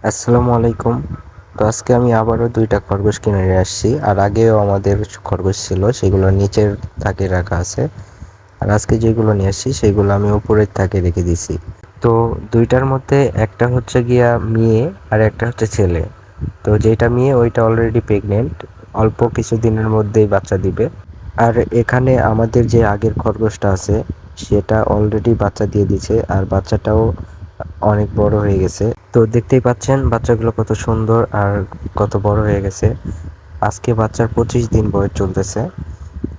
আসসালামু আলাইকুম। তো আজকে আমি আবারও ২টা খরগোশ কিনে নিয়ে আসছি। আর আগেও আমাদের খরগোশ ছিল, সেগুলো নিচের তাকে রাখা আছে। আর আজকে যেগুলো নিয়ে আসছি সেগুলো আমি উপরের তাকে রেখে দিছি। তো ২টার মধ্যে একটা হচ্ছে গিয়া মেয়ে আর একটা হচ্ছে ছেলে। তো যেটা মেয়ে ওইটা অলরেডি প্রেগনেন্ট, অল্প কিছুদিনের মধ্যেই বাচ্চা দিবে। আর এখানে আমাদের যে আগের খরগোশটা আছে সেটা অলরেডি বাচ্চা দিয়ে দিছে, আর বাচ্চাটাও অনেক বড় হয়ে গেছে। তো দেখতেই পাচ্ছেন বাচ্চাগুলো কত সুন্দর আর কত বড় হয়ে গেছে। আজকে বাচ্চার 25 দিন বয়স চলতেছে।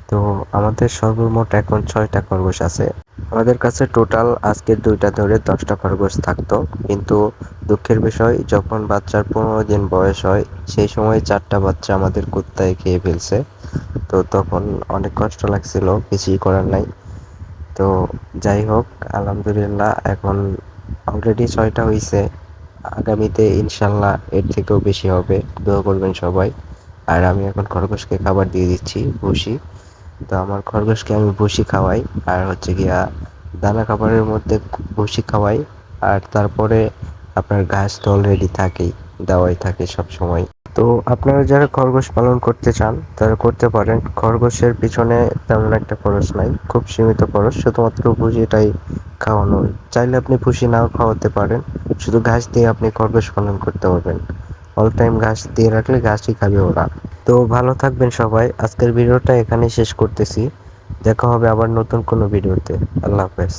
তো আমাদের সর্বমোট এখন 6টা খরগোশ আছে। আমাদের কাছে টোটাল আজকের 2টা ধরে 10টা খরগোশ থাকতো, কিন্তু দুঃখের বিষয় যখন বাচ্চার 15 দিন বয়স হয় সেই সময় 4টা বাচ্চা আমাদের কুত্তায় খেয়ে ফেলছে। তো তখন অনেক কষ্ট লাগছিল, কিছুই করার নাই। তো যাই হোক, আলহামদুলিল্লাহ এখন অলরেডি 6টা হইছে। আগামীতে ইনশাল্লাহ এর থেকেও বেশি হবে, দোয়া করবেন সবাই। আর আমি এখন খরগোশকে খাবার দিয়ে দিচ্ছি ভুসি। তো আমার খরগোশকে আমি ভুসি খাওয়াই, আর হচ্ছে গিয়া দানা খাবারের মধ্যে ভুসি খাওয়াই। আর তারপরে আপনার ঘাস তো অলরেডি থাকেই, দেওয়াই থাকে সব সময়। তো আপনারা যারা খরগোশ পালন করতে চান তারা করতে পারেন। খরগোশের পিছনে তেমন একটা খরচ নাই, খুব সীমিত খরচ, শুধুমাত্র ভুসিটাই খাওয়ানো। চাইলে আপনি ভুসি নাও খাওয়াতে পারেন, শুধু ঘাস দিয়ে আপনি খরগোশ পালন করতে পারবেন। অল টাইম ঘাস দিয়ে রাখলে ঘাসই খাবে ওরা। তো ভালো থাকবেন সবাই, আজকের ভিডিওটা এখানেই শেষ করতেছি। দেখা হবে আবার নতুন কোনো ভিডিওতে। আল্লাহ হাফেজ।